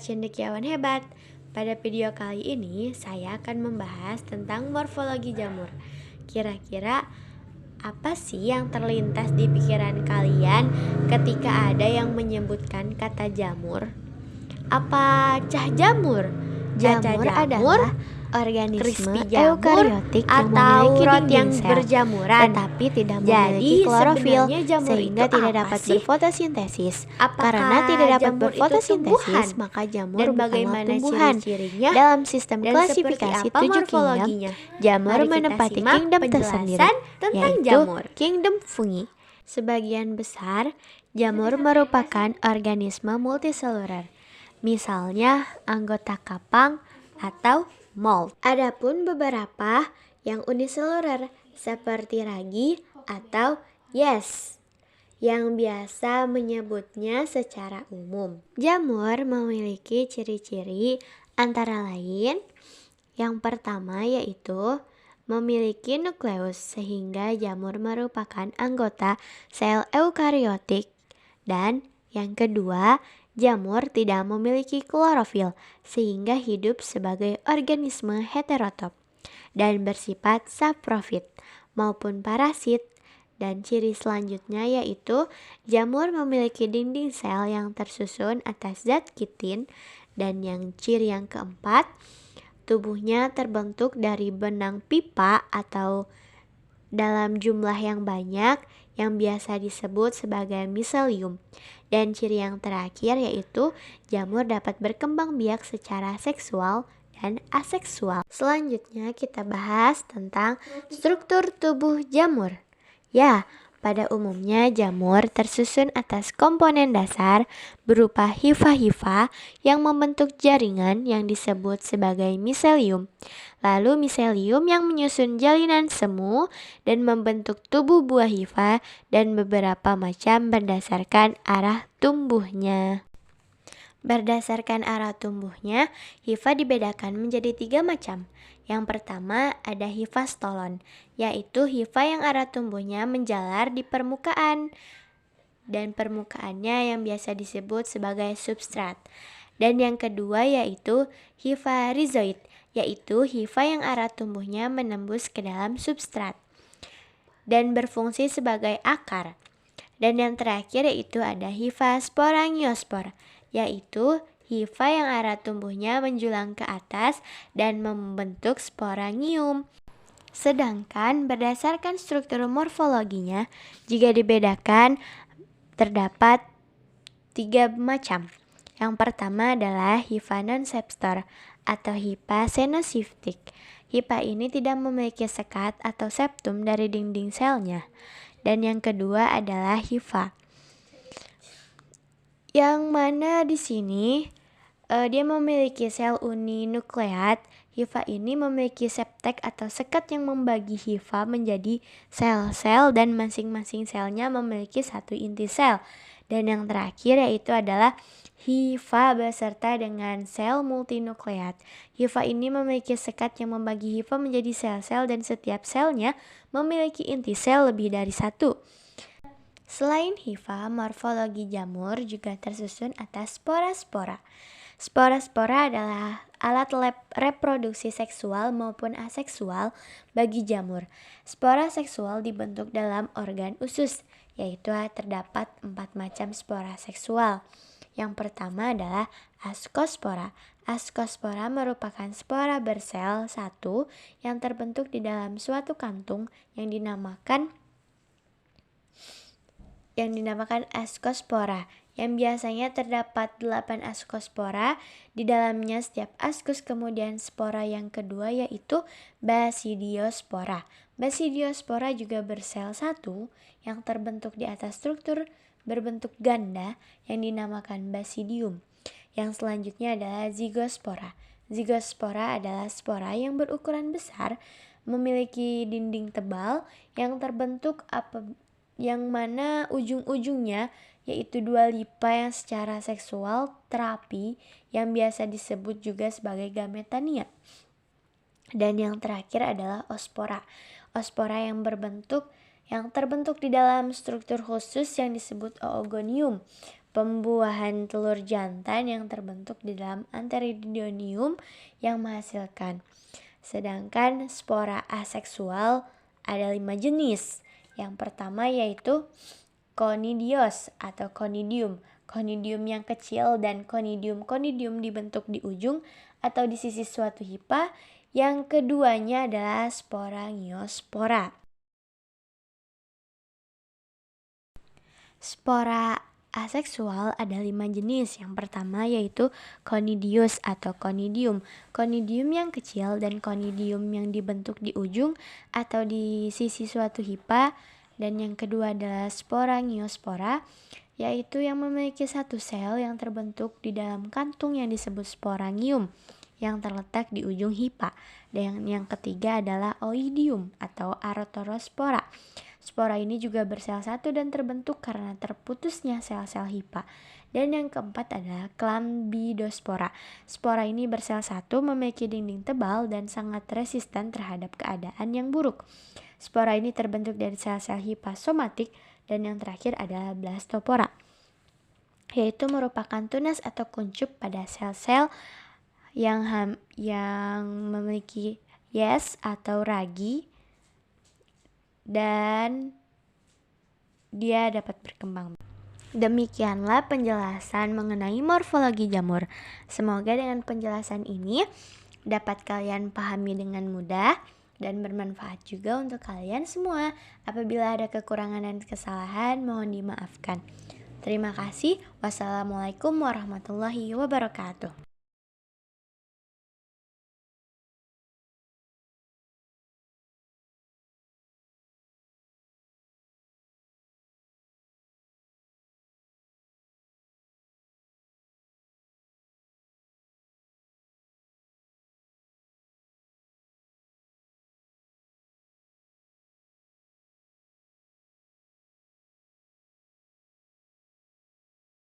cendekiawan hebat. Pada video kali ini saya akan membahas tentang morfologi jamur. Kira-kira apa sih yang terlintas di pikiran kalian ketika ada yang menyebutkan kata jamur? Apa cah jamur? Jamur adalah organisme crispy jamur, eukariotik yang atau memiliki rot dinding yang sel, berjamuran. tetapi tidak Jadi, memiliki klorofil sebenarnya jamur sehingga itu tidak apa dapat sih? berfotosintesis. Apakah Karena tidak dapat jamur itu berfotosintesis, tumbuhan? maka jamur Dan bukanlah bagaimana tumbuhan. ciri-cirinya? Dalam sistem Dan klasifikasi seperti apa 7 kingdom, morfologinya? jamur Mari kita menempati simak kingdom penjelasan tersendiri, tentang yaitu jamur. kingdom fungi. Sebagian besar jamur merupakan organisme multiseluler, misalnya anggota kapang atau mold. Adapun beberapa yang uniseluler seperti ragi atau yeast yang biasa menyebutnya secara umum. Jamur memiliki ciri-ciri antara lain yang pertama yaitu memiliki nukleus sehingga jamur merupakan anggota sel eukariotik, dan yang kedua, jamur tidak memiliki klorofil sehingga hidup sebagai organisme heterotop dan bersifat saprofit maupun parasit. Dan ciri selanjutnya yaitu jamur memiliki dinding sel yang tersusun atas zat kitin, dan yang ciri yang keempat, tubuhnya terbentuk dari benang pipa atau dalam jumlah yang banyak yang biasa disebut sebagai miselium. Dan ciri yang terakhir yaitu jamur dapat berkembang biak secara seksual dan aseksual. Selanjutnya kita bahas tentang struktur tubuh jamur. Ya, pada umumnya jamur tersusun atas komponen dasar berupa hifa-hifa yang membentuk jaringan yang disebut sebagai miselium. Lalu miselium yang menyusun jalinan semu dan membentuk tubuh buah hifa dan beberapa macam berdasarkan arah tumbuhnya. Berdasarkan arah tumbuhnya, hifa dibedakan menjadi 3 macam. Yang pertama ada hifa stolon, yaitu hifa yang arah tumbuhnya menjalar di permukaan dan permukaannya yang biasa disebut sebagai substrat. Dan yang kedua yaitu hifa rhizoid, yaitu hifa yang arah tumbuhnya menembus ke dalam substrat dan berfungsi sebagai akar. Dan yang terakhir yaitu ada hifa sporangiospor, yaitu hifa yang arah tumbuhnya menjulang ke atas dan membentuk sporangium. Sedangkan berdasarkan struktur morfologinya, jika dibedakan terdapat 3 macam. Yang pertama adalah hifa non-septor atau hifa senosiftik. Hifa ini tidak memiliki sekat atau septum dari dinding selnya. Dan yang kedua adalah hifa, yang mana di sini dia memiliki sel uninukleat. Hifa ini memiliki septek atau sekat yang membagi hifa menjadi sel-sel dan masing-masing selnya memiliki satu inti sel. Dan yang terakhir yaitu adalah hifa beserta dengan sel multinukleat. Hifa ini memiliki sekat yang membagi hifa menjadi sel-sel dan setiap selnya memiliki inti sel lebih dari satu. Selain hifa, morfologi jamur juga tersusun atas spora-spora. Spora-spora adalah alat reproduksi seksual maupun aseksual bagi jamur. Spora seksual dibentuk dalam organ usus, yaitu terdapat 4 macam spora seksual. Yang pertama adalah askospora. Askospora merupakan spora bersel satu yang terbentuk di dalam suatu kantung yang dinamakan askospora, yang biasanya terdapat 8 askospora di dalamnya setiap askus. Kemudian spora yang kedua yaitu basidiospora. Basidiospora juga bersel satu yang terbentuk di atas struktur berbentuk ganda yang dinamakan basidium. Yang selanjutnya adalah zigospora. Zigospora adalah spora yang berukuran besar, memiliki dinding tebal yang terbentuk yang mana ujung-ujungnya yaitu 2 lipa yang secara seksual terapi yang biasa disebut juga sebagai gametania. Dan yang terakhir adalah ospora. Ospora yang terbentuk di dalam struktur khusus yang disebut oogonium. pembuahan telur jantan yang terbentuk di dalam Antheridium yang menghasilkan. Sedangkan spora aseksual ada 5 jenis. Yang pertama yaitu Conidios atau Conidium. Conidium yang kecil dan Conidium dibentuk di ujung atau di sisi suatu hipa. Yang keduanya adalah Sporangiospora. Spora aseksual ada 5 jenis. Yang pertama yaitu Conidius atau Conidium. Conidium yang kecil dan Conidium yang dibentuk di ujung atau di sisi suatu hipa. Dan yang kedua adalah Sporangiospora, yaitu yang memiliki satu sel yang terbentuk di dalam kantung yang disebut sporangium yang terletak di ujung hipa. Dan yang ketiga adalah Oidium atau Artorospora. Spora ini juga bersel satu dan terbentuk karena terputusnya sel-sel hipa. Dan yang keempat adalah Chlamydospora. Spora ini bersel satu, memiliki dinding tebal dan sangat resisten terhadap keadaan yang buruk. Spora ini terbentuk dari sel-sel hipa somatik. Dan yang terakhir adalah Blastopora, yaitu merupakan tunas atau kuncup pada sel-sel yang memiliki yes atau ragi, dan dia dapat berkembang. Demikianlah penjelasan mengenai morfologi jamur. Semoga dengan penjelasan ini dapat kalian pahami dengan mudah dan bermanfaat juga untuk kalian semua. Apabila ada kekurangan dan kesalahan, mohon dimaafkan. Terima kasih. Wassalamualaikum warahmatullahi wabarakatuh.